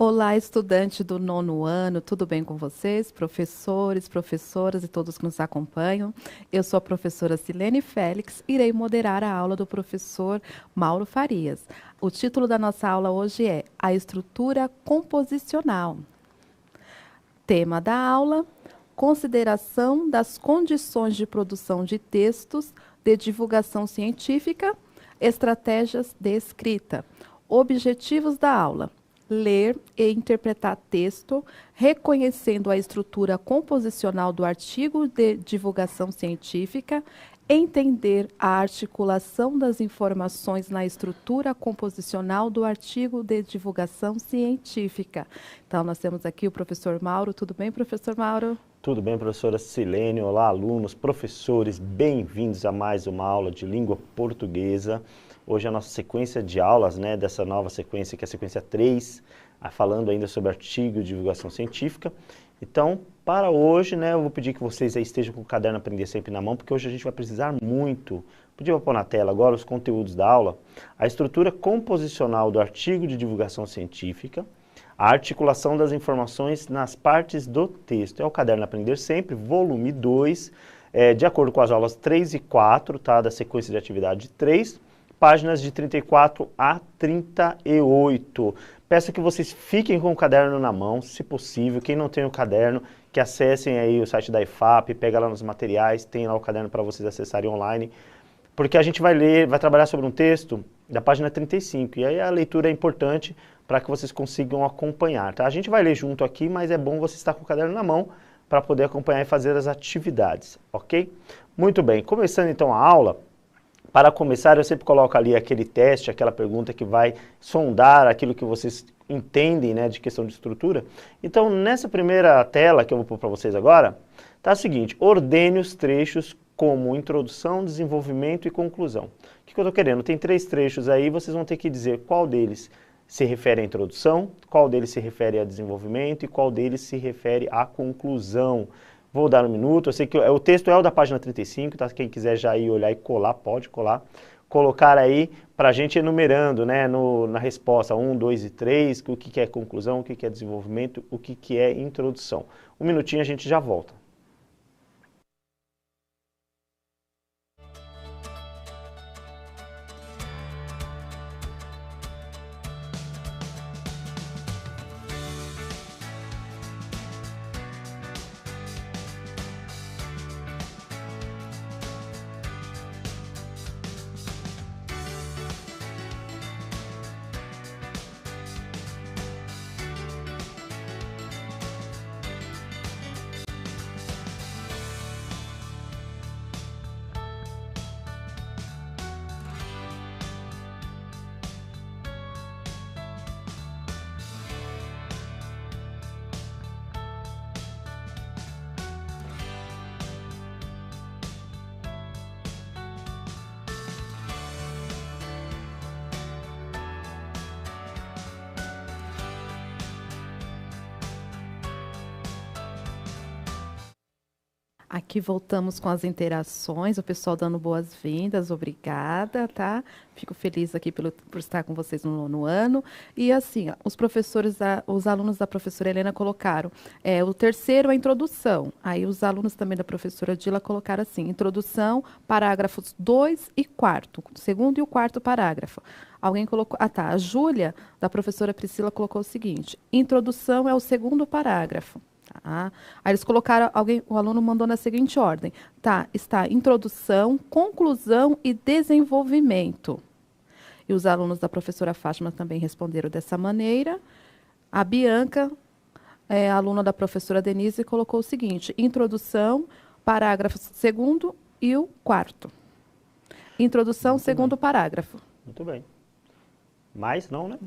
Olá, estudante do nono ano, tudo bem com vocês? Professores, professoras e todos que nos acompanham. Eu sou a professora Silene Félix, irei moderar a aula do professor Mauro Farias. O título da nossa aula hoje é A Estrutura Composicional. Tema da aula: consideração das condições de produção de textos de divulgação científica, estratégias de escrita. Objetivos da aula: ler e interpretar texto, reconhecendo a estrutura composicional do artigo de divulgação científica, entender a articulação das informações na estrutura composicional do artigo de divulgação científica. Então, nós temos aqui o professor Mauro. Tudo bem, professor Mauro? Tudo bem, professora Silene? Olá, alunos, professores, bem-vindos a mais uma aula de língua portuguesa. Hoje a nossa sequência de aulas, dessa nova sequência, que é a sequência 3, falando ainda sobre artigo de divulgação científica. Então, para hoje, eu vou pedir que vocês aí estejam com o caderno Aprender Sempre na mão, porque hoje a gente vai precisar muito. Podia pôr na tela agora os conteúdos da aula. A estrutura composicional do artigo de divulgação científica, a articulação das informações nas partes do texto. É o caderno Aprender Sempre, volume 2, de acordo com as aulas 3 e 4, da sequência de atividade 3, páginas de 34 a 38. Peço que vocês fiquem com o caderno na mão, se possível. Quem não tem o caderno, que acessem aí o site da IFAP, pega lá nos materiais, tem lá o caderno para vocês acessarem online. Porque a gente vai ler, vai trabalhar sobre um texto da página 35. E aí a leitura é importante para que vocês consigam acompanhar, tá? A gente vai ler junto aqui, mas é bom você estar com o caderno na mão para poder acompanhar e fazer as atividades, ok? Muito bem, começando então a aula. Para começar, eu sempre coloco ali aquele teste, aquela pergunta que vai sondar aquilo que vocês entendem, de questão de estrutura. Então, nessa primeira tela que eu vou pôr para vocês agora, tá o seguinte: ordene os trechos como introdução, desenvolvimento e conclusão. O que eu estou querendo? Tem 3 trechos aí, vocês vão ter que dizer qual deles se refere à introdução, qual deles se refere a desenvolvimento e qual deles se refere à conclusão. Vou dar um minuto, eu sei que o texto é o da página 35, tá? Quem quiser já ir olhar e colar, pode colar. Colocar aí para a gente enumerando, na resposta 1, 2 e 3, o que é conclusão, o que é desenvolvimento, o que é introdução. Um minutinho a gente já volta. Aqui voltamos com as interações, o pessoal dando boas-vindas, obrigada, tá? Fico feliz aqui por estar com vocês no nono ano. E assim, os professores, os alunos da professora Helena colocaram o terceiro, a introdução. Aí os alunos também da professora Dila colocaram assim: introdução, parágrafos 2 e 4, segundo e o quarto parágrafo. Alguém colocou, a Júlia, da professora Priscila, colocou o seguinte: introdução é o segundo parágrafo. Tá? Aí eles colocaram, o aluno mandou na seguinte ordem: está introdução, conclusão e desenvolvimento. E os alunos da professora Fátima também responderam dessa maneira. A Bianca, aluna da professora Denise, colocou o seguinte: introdução, parágrafo segundo e o quarto. Introdução, Muito segundo bem. parágrafo. Muito bem. Mais não, né?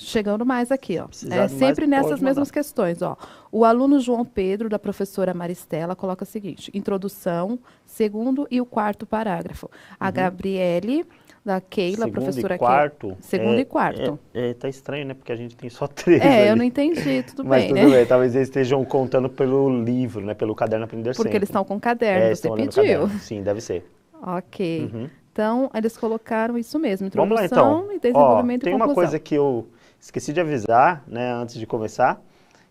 Chegando mais aqui, ó. Precisar de Sempre mais, nessas pode mesmas mandar. questões, ó. O aluno João Pedro, da professora Maristela, coloca o seguinte: introdução, segundo e o quarto parágrafo. A Gabriele, da Keila, Segundo professora e quarto. Segundo e quarto. Tá estranho, né? Porque a gente tem só 3 eu ali. não entendi, tudo Mas bem, tudo né? bem, talvez eles estejam contando pelo livro, pelo caderno Aprender Porque Sempre. eles estão com caderno, você estão olhando o pediu. caderno. Sim, deve ser. Ok. Uhum. Então, eles colocaram isso mesmo: Vamos lá introdução então. e desenvolvimento e Tem uma conclusão. coisa que eu esqueci de avisar, né, antes de começar,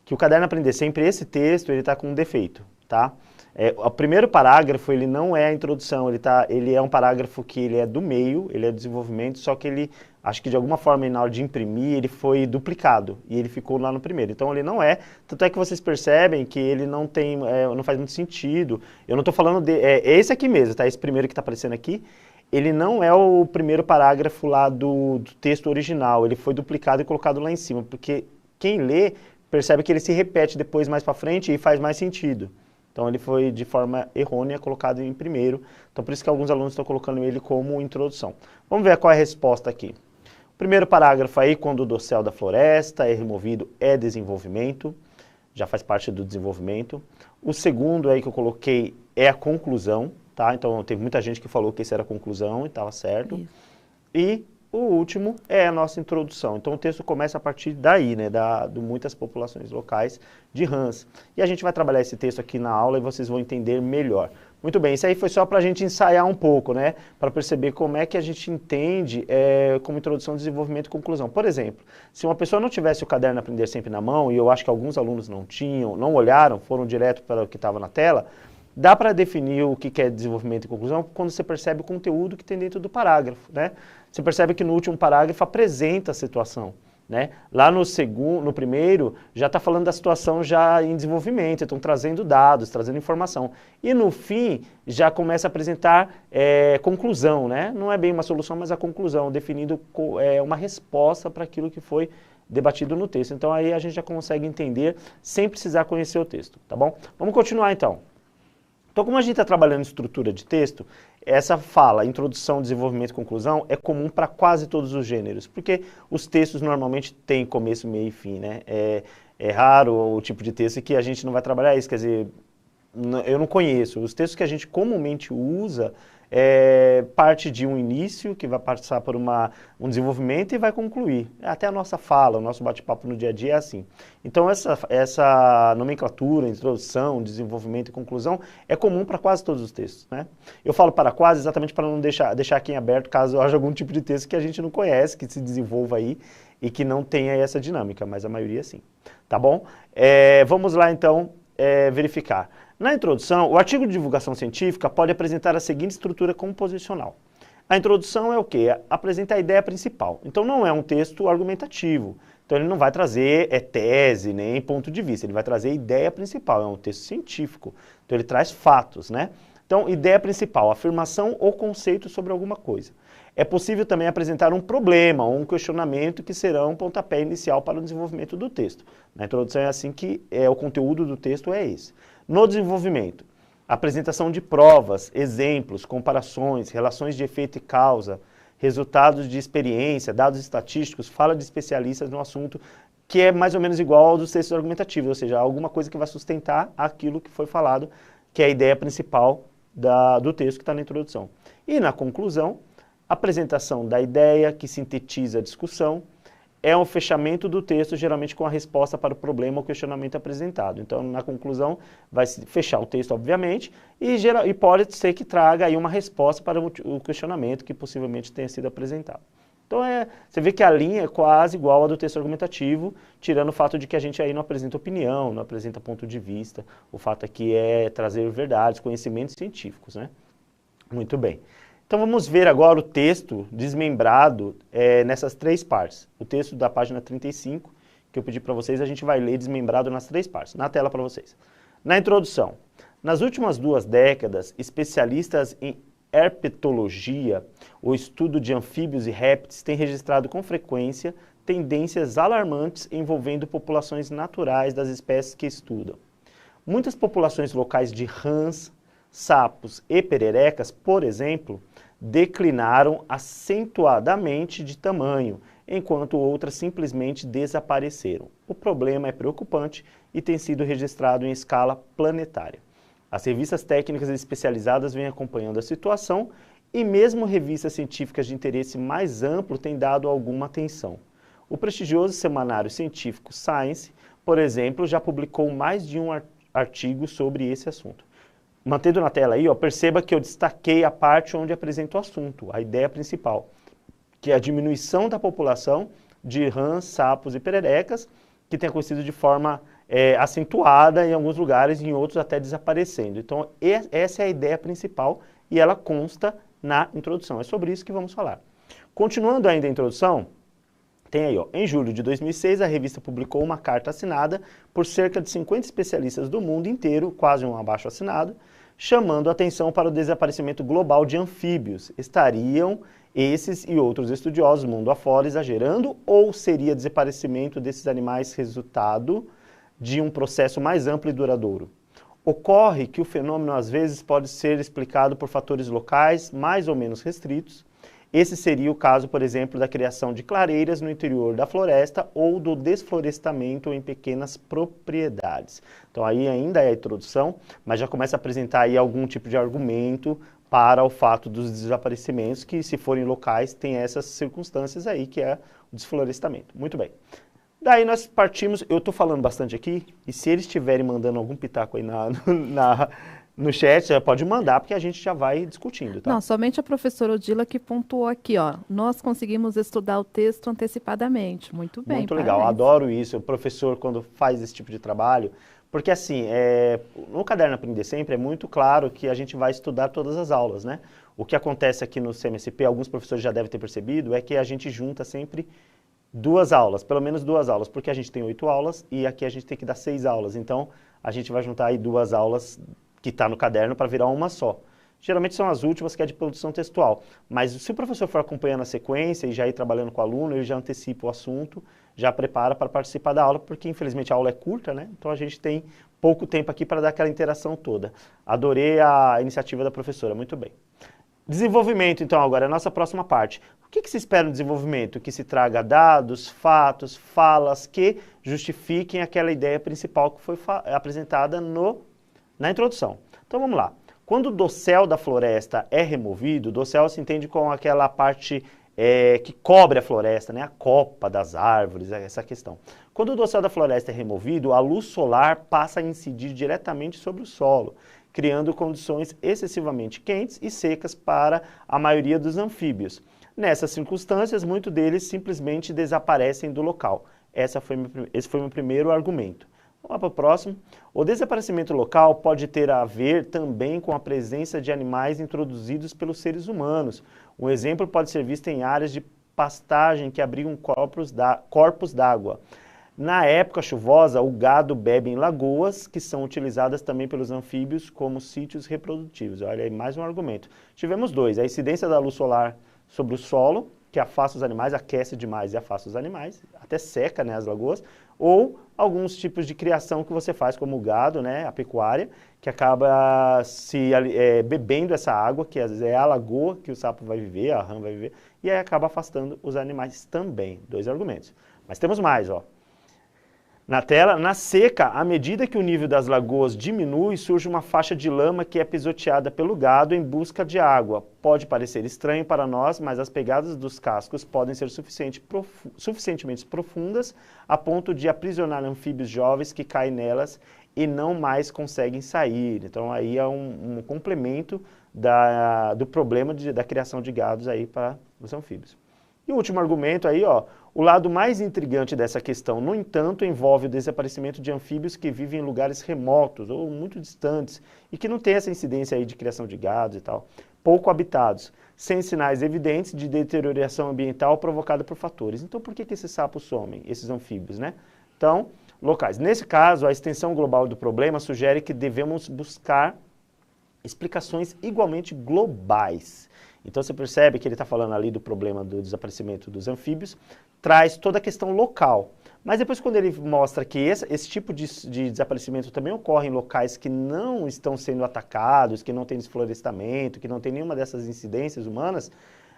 que o Caderno Aprender Sempre, esse texto, ele está com um defeito, tá? O primeiro parágrafo, ele não é a introdução, ele é um parágrafo que ele é do meio, ele é do desenvolvimento, só que ele, acho que de alguma forma, na hora de imprimir, ele foi duplicado, e ele ficou lá no primeiro. Então ele não é, tanto é que vocês percebem que ele não tem, não faz muito sentido. Eu não estou falando é esse aqui mesmo, tá? Esse primeiro que está aparecendo aqui, ele não é o primeiro parágrafo lá do texto original, ele foi duplicado e colocado lá em cima, porque quem lê percebe que ele se repete depois mais para frente e faz mais sentido. Então ele foi de forma errônea colocado em primeiro, então por isso que alguns alunos estão colocando ele como introdução. Vamos ver qual é a resposta aqui. O primeiro parágrafo aí, quando o dossel da floresta é removido, é desenvolvimento, já faz parte do desenvolvimento. O segundo aí que eu coloquei é a conclusão, tá? Então teve muita gente que falou que esse era a conclusão e estava certo. Isso. E o último é a nossa introdução. Então o texto começa a partir daí, né, de muitas populações locais de rãs. E a gente vai trabalhar esse texto aqui na aula e vocês vão entender melhor. Muito bem, isso aí foi só para a gente ensaiar um pouco, né, para perceber como é que a gente entende como introdução, desenvolvimento e conclusão. Por exemplo, se uma pessoa não tivesse o Caderno Aprender Sempre na mão, e eu acho que alguns alunos não tinham, não olharam, foram direto para o que estava na tela, dá para definir o que é desenvolvimento e conclusão quando você percebe o conteúdo que tem dentro do parágrafo, né? Você percebe que no último parágrafo apresenta a situação, né? Lá no primeiro já está falando da situação já em desenvolvimento, estão trazendo dados, trazendo informação. E no fim já começa a apresentar conclusão, né? Não é bem uma solução, mas a conclusão, definindo uma resposta para aquilo que foi debatido no texto. Então aí a gente já consegue entender sem precisar conhecer o texto, tá bom? Vamos continuar então. Então, como a gente está trabalhando em estrutura de texto, essa fala, introdução, desenvolvimento e conclusão, é comum para quase todos os gêneros, porque os textos normalmente têm começo, meio e fim, né? É raro o tipo de texto que a gente não vai trabalhar isso, quer dizer, eu não conheço. Os textos que a gente comumente usa parte de um início, que vai passar por um desenvolvimento e vai concluir. Até a nossa fala, o nosso bate-papo no dia a dia é assim. Então essa nomenclatura, introdução, desenvolvimento e conclusão é comum para quase todos os textos, né? Eu falo para quase exatamente para não deixar aqui em aberto caso haja algum tipo de texto que a gente não conhece, que se desenvolva aí e que não tenha essa dinâmica, mas a maioria sim. Tá bom? Vamos lá então verificar. Na introdução, o artigo de divulgação científica pode apresentar a seguinte estrutura composicional. A introdução é o quê? Apresenta a ideia principal. Então não é um texto argumentativo. Então ele não vai trazer tese, nem ponto de vista. Ele vai trazer a ideia principal. É um texto científico. Então ele traz fatos, né? Então, ideia principal, afirmação ou conceito sobre alguma coisa. É possível também apresentar um problema ou um questionamento que serão um pontapé inicial para o desenvolvimento do texto. Na introdução é assim que o conteúdo do texto é esse. No desenvolvimento, apresentação de provas, exemplos, comparações, relações de efeito e causa, resultados de experiência, dados estatísticos, fala de especialistas no assunto, que é mais ou menos igual ao dos textos argumentativos, ou seja, alguma coisa que vai sustentar aquilo que foi falado, que é a ideia principal do texto que está na introdução. E na conclusão, apresentação da ideia que sintetiza a discussão, é um fechamento do texto, geralmente com a resposta para o problema ou questionamento apresentado. Então, na conclusão, vai fechar o texto, obviamente, e pode ser que traga aí uma resposta para o questionamento que possivelmente tenha sido apresentado. Então, você vê que a linha é quase igual à do texto argumentativo, tirando o fato de que a gente aí não apresenta opinião, não apresenta ponto de vista. O fato aqui é trazer verdades, conhecimentos científicos, né? Muito bem. Então vamos ver agora o texto desmembrado nessas três partes. O texto da página 35, que eu pedi para vocês, a gente vai ler desmembrado nas três partes. Na tela para vocês. Na introdução. Nas últimas 2 décadas, especialistas em herpetologia, o estudo de anfíbios e répteis, têm registrado com frequência tendências alarmantes envolvendo populações naturais das espécies que estudam. Muitas populações locais de rãs, sapos e pererecas, por exemplo, declinaram acentuadamente de tamanho, enquanto outras simplesmente desapareceram. O problema é preocupante e tem sido registrado em escala planetária. As revistas técnicas especializadas vêm acompanhando a situação e mesmo revistas científicas de interesse mais amplo têm dado alguma atenção. O prestigioso semanário científico Science, por exemplo, já publicou mais de um artigo sobre esse assunto. Mantendo na tela aí, perceba que eu destaquei a parte onde apresento o assunto, a ideia principal, que é a diminuição da população de rãs, sapos e pererecas, que tem acontecido de forma acentuada em alguns lugares e em outros até desaparecendo. Então, essa é a ideia principal e ela consta na introdução. É sobre isso que vamos falar. Continuando ainda a introdução, tem aí, ó, em julho de 2006, a revista publicou uma carta assinada por cerca de 50 especialistas do mundo inteiro, quase um abaixo-assinado, chamando a atenção para o desaparecimento global de anfíbios. Estariam esses e outros estudiosos, mundo afora, exagerando, ou seria desaparecimento desses animais resultado de um processo mais amplo e duradouro? Ocorre que o fenômeno às vezes pode ser explicado por fatores locais mais ou menos restritos. Esse seria o caso, por exemplo, da criação de clareiras no interior da floresta ou do desflorestamento em pequenas propriedades. Então aí ainda é a introdução, mas já começa a apresentar aí algum tipo de argumento para o fato dos desaparecimentos, que se forem locais tem essas circunstâncias aí, que é o desflorestamento. Muito bem. Daí nós partimos, eu estou falando bastante aqui, e se eles estiverem mandando algum pitaco aí no chat, já pode mandar, porque a gente já vai discutindo, tá? Não, somente a professora Odila que pontuou aqui, ó. Nós conseguimos estudar o texto antecipadamente. Muito bem, muito legal, parabéns. adoro isso, o professor quando faz esse tipo de trabalho, porque assim, no Caderno Aprender Sempre é muito claro que a gente vai estudar todas as aulas, né? O que acontece aqui no CMSP, alguns professores já devem ter percebido, é que a gente junta sempre 2 aulas, pelo menos 2 aulas, porque a gente tem 8 aulas e aqui a gente tem que dar 6 aulas, então a gente vai juntar aí 2 aulas que está no caderno para virar uma só. Geralmente são as últimas, que é de produção textual, mas se o professor for acompanhando a sequência e já ir trabalhando com o aluno, ele já antecipa o assunto, já prepara para participar da aula, porque infelizmente a aula é curta, né? Então a gente tem pouco tempo aqui para dar aquela interação toda. Adorei a iniciativa da professora, muito bem. Desenvolvimento, então, agora é a nossa próxima parte. O que se espera no desenvolvimento? Que se traga dados, fatos, falas que justifiquem aquela ideia principal que foi apresentada na introdução. Então vamos lá. Quando o dossel da floresta é removido, o dossel se entende com aquela parte que cobre a floresta, né? A copa das árvores, essa questão. Quando o dossel da floresta é removido, a luz solar passa a incidir diretamente sobre o solo, criando condições excessivamente quentes e secas para a maioria dos anfíbios. Nessas circunstâncias, muitos deles simplesmente desaparecem do local. Esse foi o meu primeiro argumento. Vamos lá para o próximo. O desaparecimento local pode ter a ver também com a presença de animais introduzidos pelos seres humanos. Um exemplo pode ser visto em áreas de pastagem que abrigam corpos d'água. Na época chuvosa, o gado bebe em lagoas, que são utilizadas também pelos anfíbios como sítios reprodutivos. Olha aí, mais um argumento. Tivemos 2, a incidência da luz solar sobre o solo, que afasta os animais, aquece demais e afasta os animais, até seca, né, as lagoas, ou alguns tipos de criação que você faz, como o gado, né, a pecuária, que acaba bebendo essa água, que às vezes é a lagoa que o sapo vai viver, a rã vai viver, e aí acaba afastando os animais também. 2 argumentos. Mas temos mais, ó. Na tela, na seca, à medida que o nível das lagoas diminui, surge uma faixa de lama que é pisoteada pelo gado em busca de água. Pode parecer estranho para nós, mas as pegadas dos cascos podem ser suficientemente profundas a ponto de aprisionar anfíbios jovens que caem nelas e não mais conseguem sair. Então aí é um complemento do problema da criação de gados aí para os anfíbios. E o último argumento aí, ó, o lado mais intrigante dessa questão, no entanto, envolve o desaparecimento de anfíbios que vivem em lugares remotos ou muito distantes e que não tem essa incidência aí de criação de gados e tal, pouco habitados, sem sinais evidentes de deterioração ambiental provocada por fatores. Então, por que esses sapos somem, esses anfíbios, né? Então, locais. Nesse caso, a extensão global do problema sugere que devemos buscar explicações igualmente globais. Então você percebe que ele está falando ali do problema do desaparecimento dos anfíbios, traz toda a questão local. Mas depois quando ele mostra que esse tipo de desaparecimento também ocorre em locais que não estão sendo atacados, que não tem desflorestamento, que não tem nenhuma dessas incidências humanas,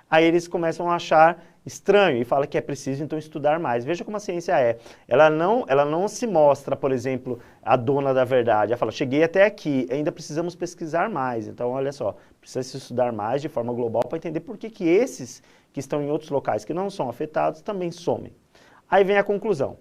aí eles começam a achar estranho e fala que é preciso então estudar mais. Veja como a ciência é. Ela não se mostra, por exemplo, a dona da verdade. Ela fala, cheguei até aqui, ainda precisamos pesquisar mais. Então, olha só, precisa se estudar mais de forma global para entender por que esses que estão em outros locais que não são afetados também somem. Aí vem a conclusão.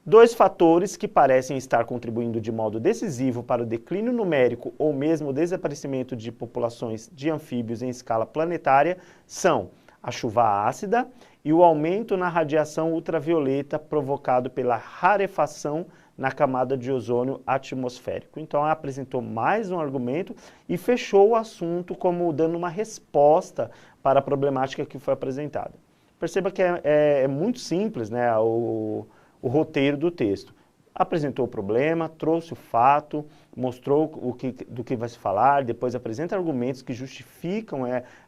2 fatores que parecem estar contribuindo de modo decisivo para o declínio numérico ou mesmo o desaparecimento de populações de anfíbios em escala planetária são a chuva ácida e o aumento na radiação ultravioleta provocado pela rarefação na camada de ozônio atmosférico. Então, ela apresentou mais um argumento e fechou o assunto como dando uma resposta para a problemática que foi apresentada. Perceba que é muito simples, né, o roteiro do texto. Apresentou o problema, trouxe o fato, mostrou do que vai se falar, depois apresenta argumentos que justificam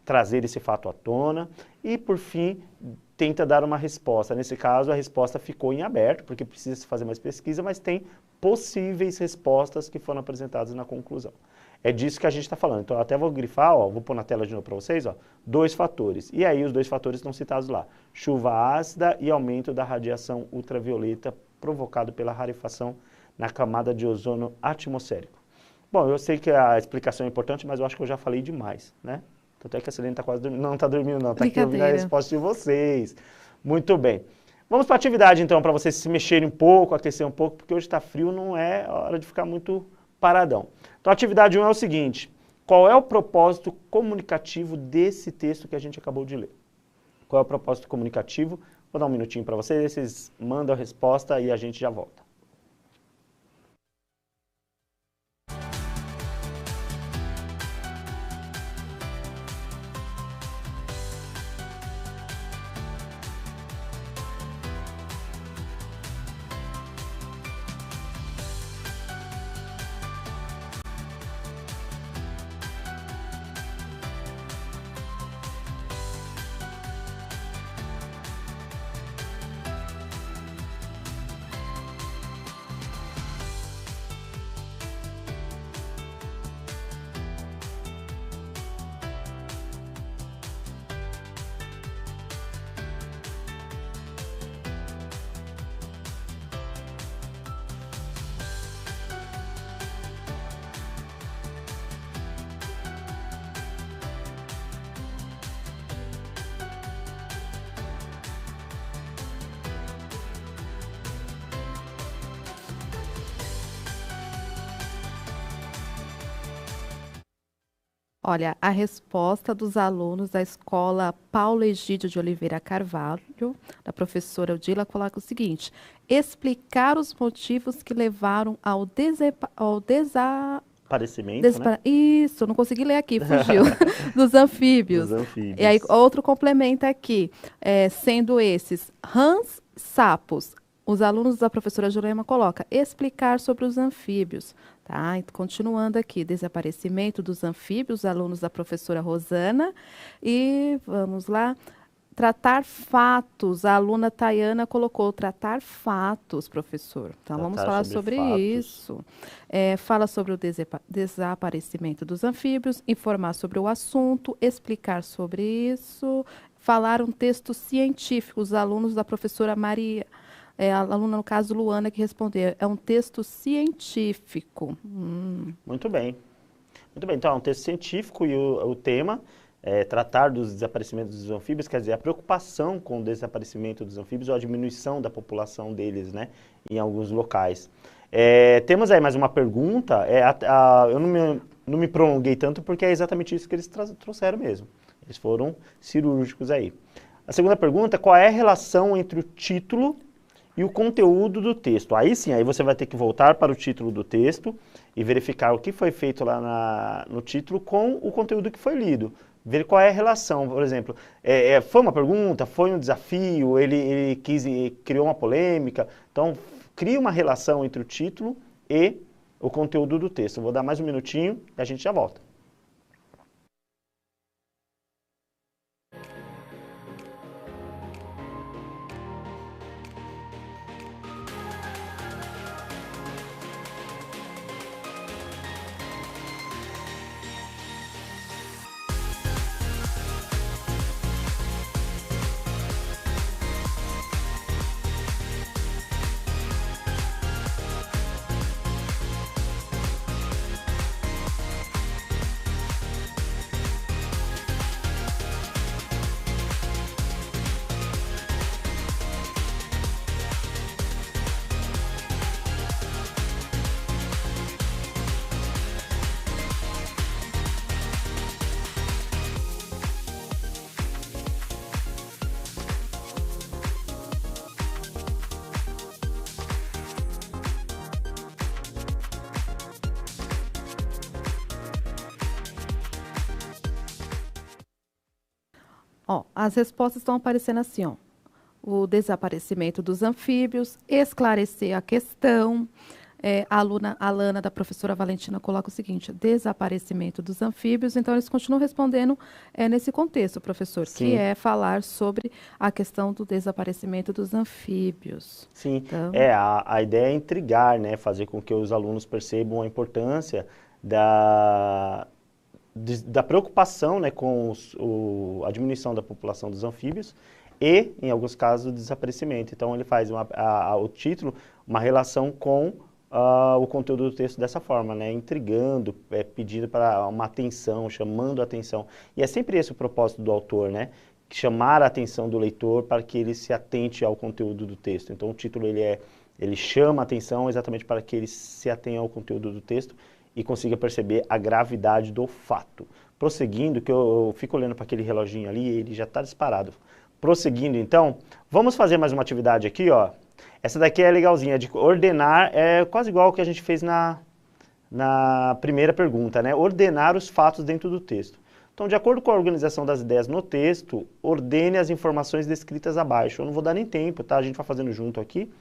trazer esse fato à tona e, por fim, tenta dar uma resposta. Nesse caso, a resposta ficou em aberto, porque precisa se fazer mais pesquisa, mas tem possíveis respostas que foram apresentadas na conclusão. É disso que a gente está falando. Então, eu até vou grifar, ó, vou pôr na tela de novo para vocês, ó, 2 fatores. E aí, os 2 fatores estão citados lá. Chuva ácida e aumento da radiação ultravioleta provocado pela rarefação na camada de ozônio atmosférico. Bom, eu sei que a explicação é importante, mas eu acho que eu já falei demais, né? Tanto é que a Silene está quase dormindo. Não está dormindo, não. Está aqui ouvindo a resposta de vocês. Muito bem. Vamos para a atividade, então, para vocês se mexerem um pouco, aquecer um pouco, porque hoje está frio, não é hora de ficar muito paradão. Então, a atividade 1 é o seguinte. Qual é o propósito comunicativo desse texto que a gente acabou de ler? Qual é o propósito comunicativo? Vou dar um minutinho para vocês, vocês mandam a resposta e a gente já volta. Olha, a resposta dos alunos da escola Paulo Egídio de Oliveira Carvalho, da professora Odila, coloca o seguinte: explicar os motivos que levaram ao Parecimento, né? Isso, não consegui ler aqui, fugiu. Dos anfíbios. Dos anfíbios. E aí, outro complementa aqui, sendo esses rãs, sapos. Os alunos da professora Jurema colocam explicar sobre os anfíbios. Tá? Continuando aqui, desaparecimento dos anfíbios, alunos da professora Rosana. E vamos lá, tratar fatos. A aluna Tayana colocou tratar fatos, professor. Então, vamos falar sobre isso. Fala sobre o desaparecimento dos anfíbios, informar sobre o assunto, explicar sobre isso, falar um texto científico. Os alunos da professora Maria. A aluna, no caso, Luana, que respondeu. É um texto científico. Muito bem. Muito bem. Então, é um texto científico e o tema é tratar dos desaparecimentos dos anfíbios, quer dizer, a preocupação com o desaparecimento dos anfíbios ou a diminuição da população deles, né, em alguns locais. Temos aí mais uma pergunta. Eu não me prolonguei tanto porque é exatamente isso que eles trouxeram mesmo. Eles foram cirúrgicos aí. A segunda pergunta: qual é a relação entre o título e o conteúdo do texto? Aí sim, aí você vai ter que voltar para o título do texto e verificar o que foi feito lá no título com o conteúdo que foi lido. Ver qual é a relação, por exemplo, foi uma pergunta, foi um desafio, ele criou uma polêmica. Então, cria uma relação entre o título e o conteúdo do texto. Eu vou dar mais um minutinho e a gente já volta. Ó, as respostas estão aparecendo assim, ó. O desaparecimento dos anfíbios, esclarecer a questão. A aluna Alana, da professora Valentina, coloca o seguinte: desaparecimento dos anfíbios. Então, eles continuam respondendo nesse contexto, professor, Sim. que é falar sobre a questão do desaparecimento dos anfíbios. Sim, Então, a ideia é intrigar, né? Fazer com que os alunos percebam a importância da preocupação, né, com a diminuição da população dos anfíbios e, em alguns casos, o desaparecimento. Então, ele faz o título uma relação com o conteúdo do texto dessa forma, né, intrigando, pedindo para uma atenção, chamando a atenção. E é sempre esse o propósito do autor, né? Chamar a atenção do leitor para que ele se atente ao conteúdo do texto. Então, o título ele chama a atenção exatamente para que ele se atenha ao conteúdo do texto e consiga perceber a gravidade do fato. Prosseguindo, que eu fico olhando para aquele reloginho ali, ele já está disparado. Prosseguindo, então, vamos fazer mais uma atividade aqui, ó. Essa daqui é legalzinha, de ordenar, é quase igual ao que a gente fez na primeira pergunta, né? Ordenar os fatos dentro do texto. Então, de acordo com a organização das ideias no texto, ordene as informações descritas abaixo. Eu não vou dar nem tempo, tá? A gente vai fazendo junto aqui.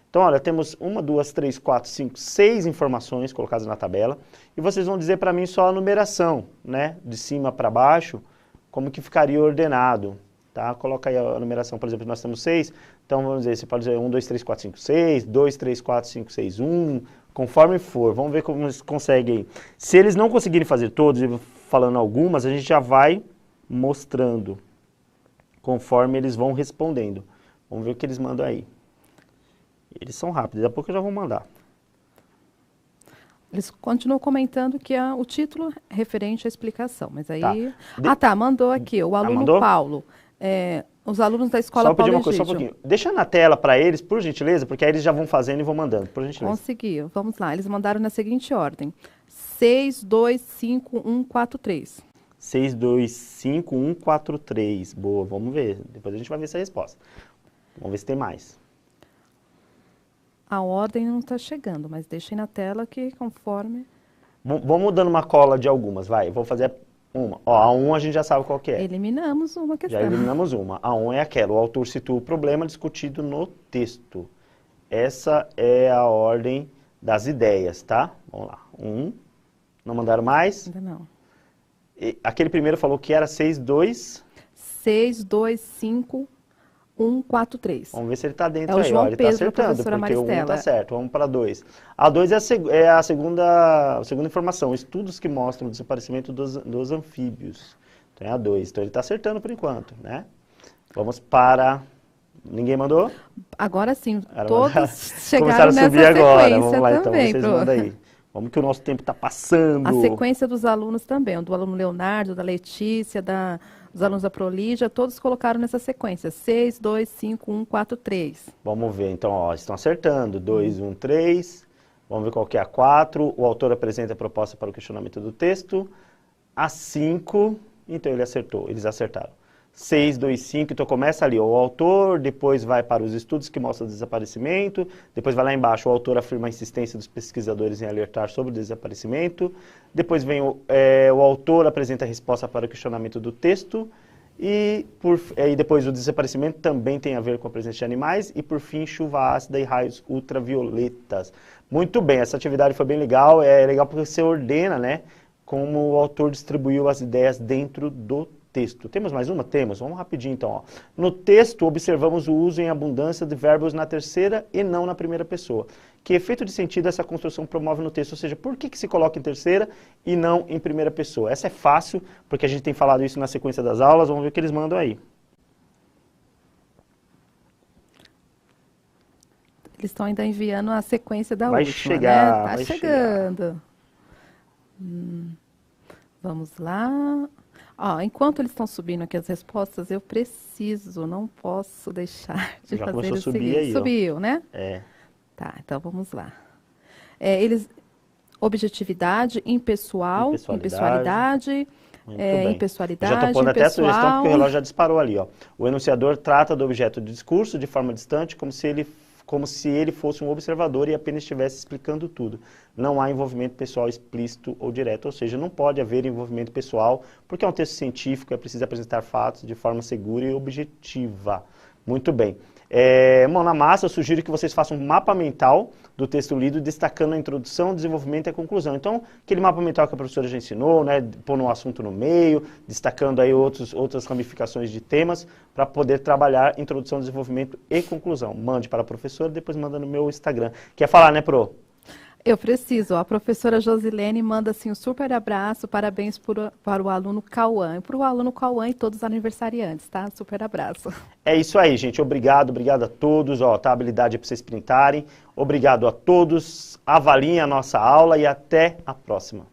Então, olha, temos 1, 2, 3, 4, 5, 6 informações colocadas na tabela. E vocês vão dizer para mim só a numeração, né? De cima para baixo, como que ficaria ordenado, tá? Coloca aí a numeração, por exemplo, nós temos 6. Então, vamos dizer, você pode dizer 1, 2, 3, 4, 5, 6, 2, 3, 4, 5, 6, 1, conforme for. Vamos ver como eles conseguem. Se eles não conseguirem fazer todos, falando algumas, a gente já vai mostrando, conforme eles vão respondendo. Vamos ver o que eles mandam aí. Eles são rápidos, daqui a pouco eu já vou mandar. eles continuam comentando que o título é referente à explicação, mas aí... Tá. tá, mandou aqui, o aluno mandou? Paulo. Os alunos da escola Só pedir Paulo uma coisa, só um Egídio. pouquinho. Deixa na tela para eles, por gentileza, porque aí eles já vão fazendo e vão mandando, por gentileza. Conseguiu, vamos lá. Eles mandaram na seguinte ordem: 6, 2, 5, 1, 4, 3. 6, 2, 5, 1, 4, 3. Boa, vamos ver. Depois a gente vai ver essa resposta. Vamos ver se tem mais. A ordem não está chegando, mas deixem na tela que conforme... Vamos dando uma cola de algumas, vai. Vou fazer uma. Ó, a 1 a gente já sabe qual que é. Eliminamos uma questão. Já eliminamos uma. A 1 é aquela. O autor situa o problema discutido no texto. Essa é a ordem das ideias, tá? Vamos lá. 1. Não mandaram mais? Ainda não. Aquele primeiro falou que era 6, 2... 6, 2, 5, 1, 4, 3. Vamos ver se ele está dentro É o aí. João Ó, ele está Pedro, acertando, professora porque o 1 Maristela. está certo. Vamos para 2. A 2 é a segunda informação. Estudos que mostram o desaparecimento dos anfíbios. Então é a 2. Então ele está acertando por enquanto, né? Vamos para... Ninguém mandou? Agora sim, Era todos chegaram começaram a nessa subir agora. sequência Vamos lá, então. também. Vocês mandam aí. Vamos que o nosso tempo está passando. A sequência dos alunos também, do aluno Leonardo, da Letícia, dos alunos da Prolígia, todos colocaram nessa sequência. 6, 2, 5, 1, 4, 3. Vamos ver, então, ó, estão acertando. 2, 1, 3. Vamos ver qual que é a 4. O autor apresenta a proposta para o questionamento do texto. A 5, então ele acertou, eles acertaram. 6, 2, 5, então começa ali, o autor, depois vai para os estudos que mostram o desaparecimento, depois vai lá embaixo, o autor afirma a insistência dos pesquisadores em alertar sobre o desaparecimento, depois vem o autor apresenta a resposta para o questionamento do texto, e depois o desaparecimento também tem a ver com a presença de animais, e por fim, chuva ácida e raios ultravioletas. Muito bem, essa atividade foi bem legal, é legal porque você ordena, né, como o autor distribuiu as ideias dentro do texto. Temos mais uma? Temos. Vamos rapidinho então. Ó. No texto, observamos o uso em abundância de verbos na terceira e não na primeira pessoa. Que efeito de sentido essa construção promove no texto? Ou seja, por que se coloca em terceira e não em primeira pessoa? Essa é fácil, porque a gente tem falado isso na sequência das aulas. Vamos ver o que eles mandam aí. Eles estão ainda enviando a sequência da Vai última, chegar, né? Tá vai chegando. Vamos lá. Ó, enquanto eles estão subindo aqui as respostas, eu preciso, não posso deixar de Já fazer começou a o subir seguinte. aí, ó. Subiu, né? É. Tá, então vamos lá. Objetividade, impessoalidade, Muito bem. impessoalidade, Já estou pondo até a sugestão impessoal. porque o relógio já disparou ali. Ó. O enunciador trata do objeto de discurso de forma distante, como se ele como se ele fosse um observador e apenas estivesse explicando tudo. Não há envolvimento pessoal explícito ou direto, ou seja, não pode haver envolvimento pessoal, porque é um texto científico, é preciso apresentar fatos de forma segura e objetiva. Muito bem. Bom, na massa, eu sugiro que vocês façam um mapa mental do texto lido, destacando a introdução, o desenvolvimento e a conclusão. Então, aquele mapa mental que a professora já ensinou, né, pondo um assunto no meio, destacando aí outras ramificações de temas, para poder trabalhar introdução, desenvolvimento e conclusão. Mande para a professora, depois manda no meu Instagram. Quer falar, né, Pro? Eu preciso. A professora Josilene manda assim um super abraço, parabéns para o aluno Cauã. E para o aluno Cauã e todos os aniversariantes, tá? Super abraço. É isso aí, gente. Obrigado a todos. Ó, tá a habilidade para vocês printarem. Obrigado a todos. Avaliem a nossa aula e até a próxima.